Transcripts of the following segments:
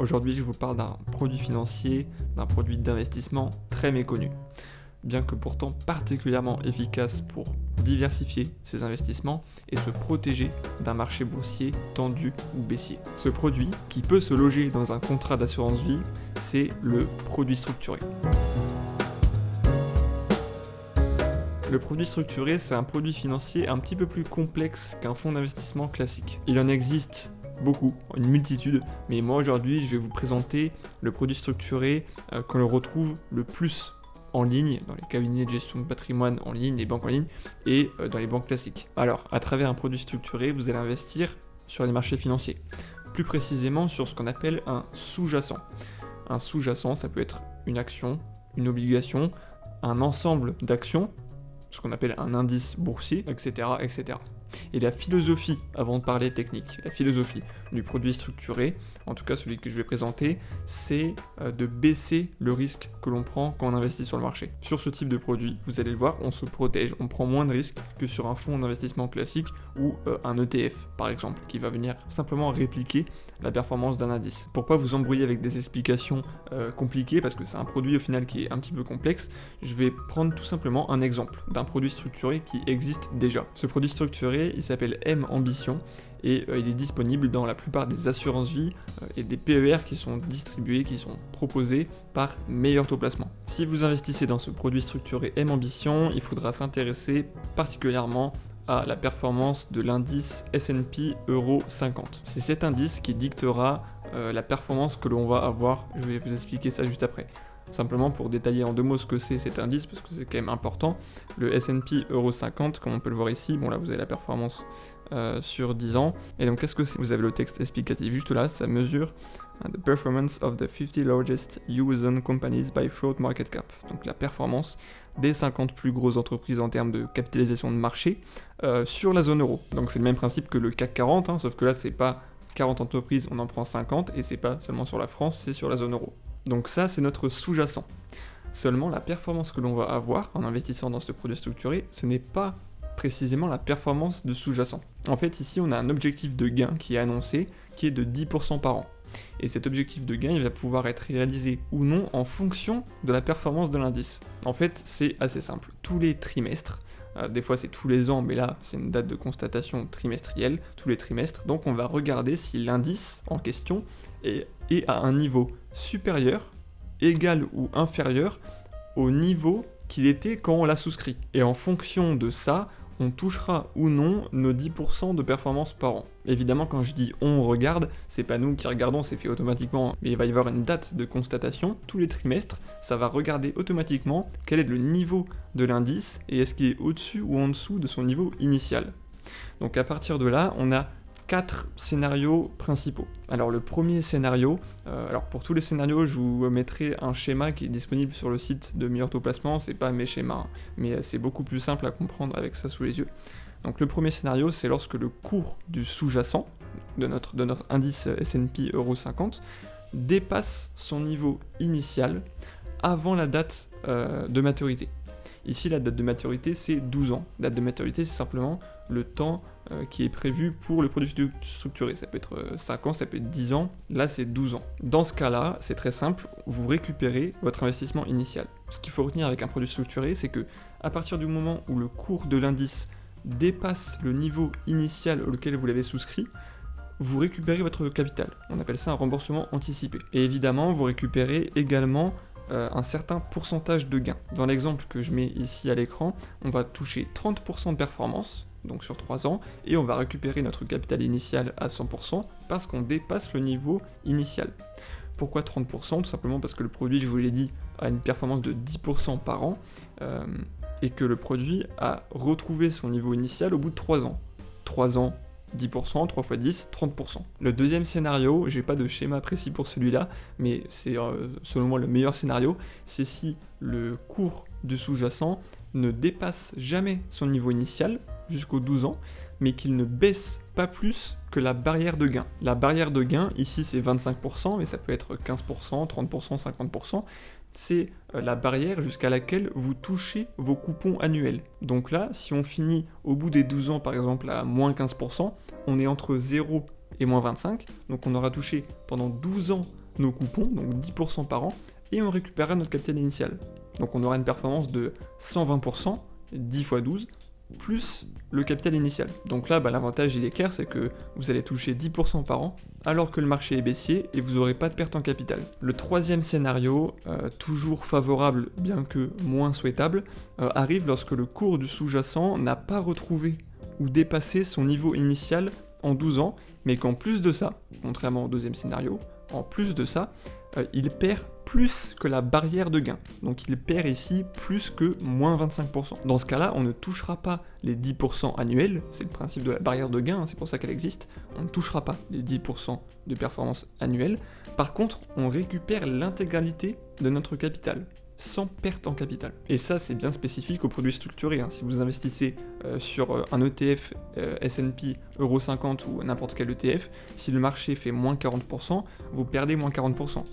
Aujourd'hui, je vous parle d'un produit financier, d'un produit d'investissement très méconnu, bien que pourtant particulièrement efficace pour diversifier ses investissements et se protéger d'un marché boursier tendu ou baissier. Ce produit, qui peut se loger dans un contrat d'assurance vie, c'est le produit structuré. Le produit structuré, c'est un produit financier un petit peu plus complexe qu'un fonds d'investissement classique. Il en existe beaucoup, une multitude, mais moi aujourd'hui je vais vous présenter le produit structuré qu'on le retrouve le plus en ligne, dans les cabinets de gestion de patrimoine en ligne, les banques en ligne, et dans les banques classiques. Alors, à travers un produit structuré, vous allez investir sur les marchés financiers, plus précisément sur ce qu'on appelle un sous-jacent. Un sous-jacent, ça peut être une action, une obligation, un ensemble d'actions, ce qu'on appelle un indice boursier, etc., etc. Et la philosophie, avant de parler technique, la philosophie du produit structuré, en tout cas celui que je vais présenter, c'est de baisser le risque que l'on prend quand on investit sur le marché. Sur ce type de produit, vous allez le voir, on se protège, on prend moins de risques que sur un fonds d'investissement classique ou un ETF, par exemple, qui va venir simplement répliquer la performance d'un indice. Pourquoi vous embrouiller avec des explications compliquées, parce que c'est un produit au final qui est un petit peu complexe, je vais prendre tout simplement un exemple d'un produit structuré qui existe déjà. Ce produit structuré, il s'appelle M-Ambition et il est disponible dans la plupart des assurances-vie et des PER qui sont distribués, qui sont proposés par Meilleur Taux Placement. Si vous investissez dans ce produit structuré M-Ambition, il faudra s'intéresser particulièrement à la performance de l'indice S&P Euro 50. C'est cet indice qui dictera la performance que l'on va avoir, je vais vous expliquer ça juste après. Simplement pour détailler en deux mots ce que c'est cet indice, parce que c'est quand même important, le S&P Euro 50, comme on peut le voir ici, bon là vous avez la performance sur 10 ans, et donc qu'est-ce que c'est? Vous avez le texte explicatif juste là, ça mesure the performance of the 50 largest US-owned companies by float market cap, donc la performance des 50 plus grosses entreprises en termes de capitalisation de marché sur la zone euro. Donc c'est le même principe que le CAC 40, hein, sauf que là c'est pas 40 entreprises, on en prend 50, et c'est pas seulement sur la France, c'est sur la zone euro. Donc ça, c'est notre sous-jacent. Seulement, la performance que l'on va avoir en investissant dans ce produit structuré, ce n'est pas précisément la performance de sous-jacent. En fait, ici, on a un objectif de gain qui est annoncé, qui est de 10% par an. Et cet objectif de gain, il va pouvoir être réalisé ou non en fonction de la performance de l'indice. En fait, c'est assez simple. Tous les trimestres, des fois c'est tous les ans, mais là c'est une date de constatation trimestrielle, tous les trimestres, donc on va regarder si l'indice en question est à un niveau supérieur, égal ou inférieur au niveau qu'il était quand on l'a souscrit. Et en fonction de ça, on touchera ou non nos 10% de performance par an. Évidemment, quand je dis on regarde, c'est pas nous qui regardons, c'est fait automatiquement, mais il va y avoir une date de constatation tous les trimestres, ça va regarder automatiquement quel est le niveau de l'indice et est-ce qu'il est au-dessus ou en dessous de son niveau initial. Donc à partir de là, on a 4 scénarios principaux. Alors le premier scénario, alors pour tous les scénarios, je vous mettrai un schéma qui est disponible sur le site de Meilleur Taux Placement, c'est pas mes schémas, hein, mais c'est beaucoup plus simple à comprendre avec ça sous les yeux. Donc le premier scénario, c'est lorsque le cours du sous-jacent, de notre indice S&P Euro 50, dépasse son niveau initial avant la date de maturité. Ici, la date de maturité, c'est 12 ans. La date de maturité, c'est simplement le temps qui est prévu pour le produit structuré. Ça peut être 5 ans, ça peut être 10 ans, là c'est 12 ans. Dans ce cas-là, c'est très simple, vous récupérez votre investissement initial. Ce qu'il faut retenir avec un produit structuré, c'est que à partir du moment où le cours de l'indice dépasse le niveau initial auquel vous l'avez souscrit, vous récupérez votre capital. On appelle ça un remboursement anticipé. Et évidemment, vous récupérez également un certain pourcentage de gain. Dans l'exemple que je mets ici à l'écran, on va toucher 30% de performance, donc sur 3 ans, et on va récupérer notre capital initial à 100% parce qu'on dépasse le niveau initial. Pourquoi 30%? Tout simplement parce que le produit, je vous l'ai dit, a une performance de 10% par an, et que le produit a retrouvé son niveau initial au bout de 3 ans. 3 ans, 10%, 3 x 10, 30%. Le deuxième scénario, j'ai pas de schéma précis pour celui-là, mais c'est selon moi le meilleur scénario, c'est si le cours du sous-jacent ne dépasse jamais son niveau initial jusqu'aux 12 ans, mais qu'il ne baisse pas plus que la barrière de gain. La barrière de gain, ici c'est 25%, mais ça peut être 15%, 30%, 50%, c'est la barrière jusqu'à laquelle vous touchez vos coupons annuels. Donc là, si on finit au bout des 12 ans par exemple à moins 15%, on est entre 0 et moins 25. Donc on aura touché pendant 12 ans nos coupons, donc 10% par an, et on récupérera notre capital initial. Donc on aura une performance de 120%, 10 x 12, plus le capital initial. Donc là, l'avantage il est clair, c'est que vous allez toucher 10% par an, alors que le marché est baissier et vous n'aurez pas de perte en capital. Le troisième scénario, toujours favorable bien que moins souhaitable, arrive lorsque le cours du sous-jacent n'a pas retrouvé ou dépassé son niveau initial en 12 ans, mais qu'en plus de ça, contrairement au deuxième scénario, en plus de ça, il perd plus que la barrière de gain. Donc il perd ici plus que moins 25%. Dans ce cas-là, on ne touchera pas les 10% annuels, c'est le principe de la barrière de gain, c'est pour ça qu'elle existe, on ne touchera pas les 10% de performance annuelle. Par contre, on récupère l'intégralité de notre capital, sans perte en capital. Et ça, c'est bien spécifique aux produits structurés. Si vous investissez sur un ETF S&P Euro 50 ou n'importe quel ETF, si le marché fait moins 40%, vous perdez moins 40%.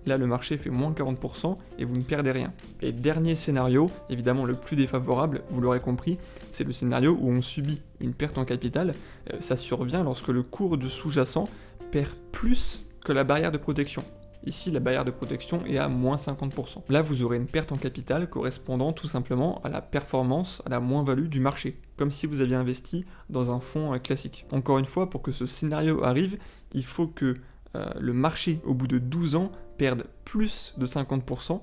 Là, le marché fait moins 40% et vous ne perdez rien. Et dernier scénario, évidemment le plus défavorable, vous l'aurez compris, c'est le scénario où on subit une perte en capital. Ça survient lorsque le cours du sous-jacent perd plus que la barrière de protection. Ici, la barrière de protection est à moins 50%. Là, vous aurez une perte en capital correspondant tout simplement à la performance, à la moins-value du marché, comme si vous aviez investi dans un fonds classique. Encore une fois, pour que ce scénario arrive, il faut que le marché, au bout de 12 ans, perde plus de 50%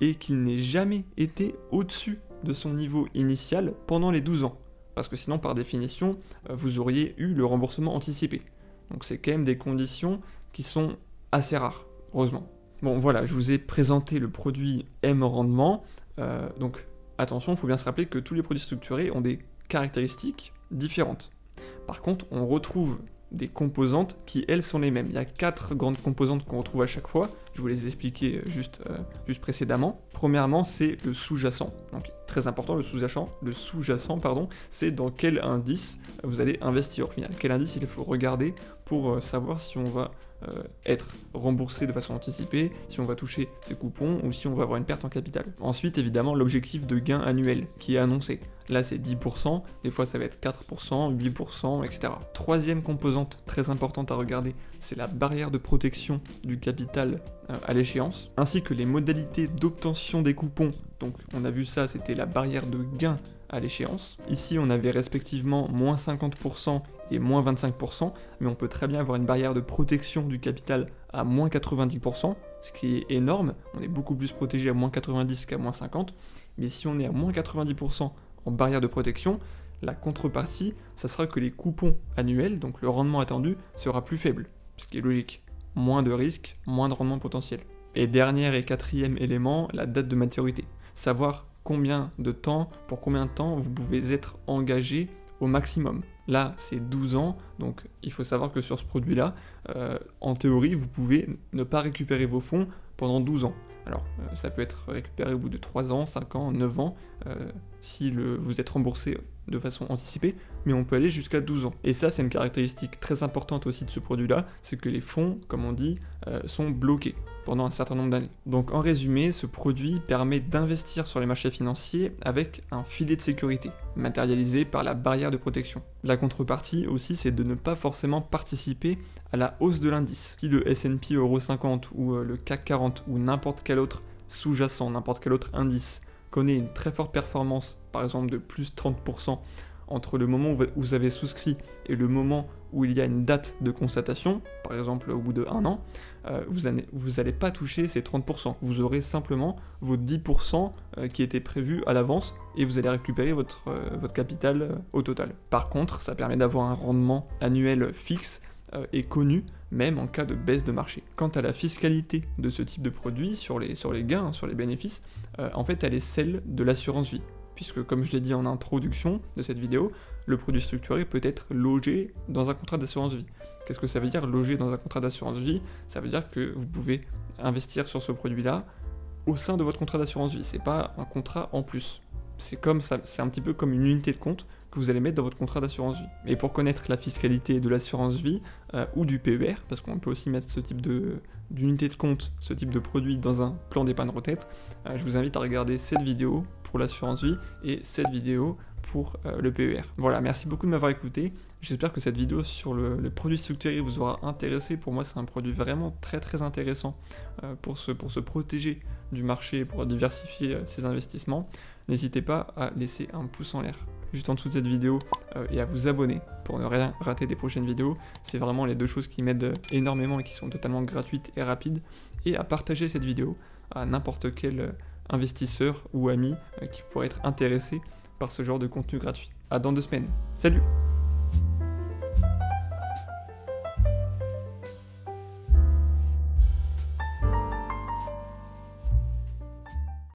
et qu'il n'ait jamais été au-dessus de son niveau initial pendant les 12 ans. Parce que sinon, par définition, vous auriez eu le remboursement anticipé. Donc c'est quand même des conditions qui sont assez rares. Heureusement. Bon voilà, je vous ai présenté le produit M rendement, donc attention, il faut bien se rappeler que tous les produits structurés ont des caractéristiques différentes. Par contre, on retrouve des composantes qui, elles, sont les mêmes. Il y a 4 grandes composantes qu'on retrouve à chaque fois, je vous les ai expliquées juste précédemment. Premièrement, c'est le sous-jacent, donc très important, le sous-jacent, c'est dans quel indice vous allez investir au final. Quel indice il faut regarder pour savoir si on va être remboursé de façon anticipée, si on va toucher ses coupons ou si on va avoir une perte en capital. Ensuite, évidemment, l'objectif de gain annuel qui est annoncé. Là, c'est 10%, des fois ça va être 4%, 8%, etc. Troisième composante très importante à regarder, c'est la barrière de protection du capital à l'échéance, ainsi que les modalités d'obtention des coupons. Donc on a vu ça, c'était la barrière de gain à l'échéance. Ici, on avait respectivement moins 50% et moins 25%, mais on peut très bien avoir une barrière de protection du capital à moins 90%, ce qui est énorme. On est beaucoup plus protégé à moins 90 qu'à moins 50, mais si on est à moins 90% en barrière de protection, la contrepartie, ça sera que les coupons annuels, donc le rendement attendu, sera plus faible, ce qui est logique. Moins de risques, moins de rendement potentiel. Et dernier et quatrième élément, la date de maturité. Savoir pour combien de temps vous pouvez être engagé au maximum. Là, c'est 12 ans, donc il faut savoir que sur ce produit-là, en théorie, vous pouvez ne pas récupérer vos fonds pendant 12 ans. Alors, ça peut être récupéré au bout de 3 ans, 5 ans, 9 ans, si vous êtes remboursé de façon anticipée, mais on peut aller jusqu'à 12 ans. Et ça, c'est une caractéristique très importante aussi de ce produit-là, c'est que les fonds, comme on dit, sont bloqués pendant un certain nombre d'années. Donc en résumé, ce produit permet d'investir sur les marchés financiers avec un filet de sécurité, matérialisé par la barrière de protection. La contrepartie aussi, c'est de ne pas forcément participer à la hausse de l'indice. Si le S&P Euro 50 ou le CAC 40 ou n'importe quel autre sous-jacent, n'importe quel autre indice connaît une très forte performance, par exemple de plus 30%, entre le moment où vous avez souscrit et le moment où il y a une date de constatation, par exemple au bout de 1 an, vous n'allez pas toucher ces 30%. Vous aurez simplement vos 10% qui étaient prévus à l'avance et vous allez récupérer votre capital au total. Par contre, ça permet d'avoir un rendement annuel fixe et connu, même en cas de baisse de marché. Quant à la fiscalité de ce type de produit, sur les gains, sur les bénéfices, en fait, elle est celle de l'assurance vie. Puisque, comme je l'ai dit en introduction de cette vidéo, le produit structuré peut être logé dans un contrat d'assurance vie. Qu'est-ce que ça veut dire, logé dans un contrat d'assurance vie? Ça veut dire que vous pouvez investir sur ce produit-là au sein de votre contrat d'assurance vie. C'est pas un contrat en plus. C'est un petit peu comme une unité de compte que vous allez mettre dans votre contrat d'assurance vie. Et pour connaître la fiscalité de l'assurance vie ou du PER, parce qu'on peut aussi mettre ce type d'unité de compte, ce type de produit dans un plan d'épargne retraite, je vous invite à regarder cette vidéo pour l'assurance vie et cette vidéo pour le PER. Voilà, merci beaucoup de m'avoir écouté. J'espère que cette vidéo sur le produit structuré vous aura intéressé. Pour moi, c'est un produit vraiment très intéressant pour se protéger du marché, pour diversifier ses investissements. N'hésitez pas à laisser un pouce en l'air juste en dessous de cette vidéo et à vous abonner pour ne rien rater des prochaines vidéos. C'est vraiment les deux choses qui m'aident énormément et qui sont totalement gratuites et rapides. Et à partager cette vidéo à n'importe quel investisseur ou ami qui pourrait être intéressé par ce genre de contenu gratuit. À dans 2 semaines. Salut!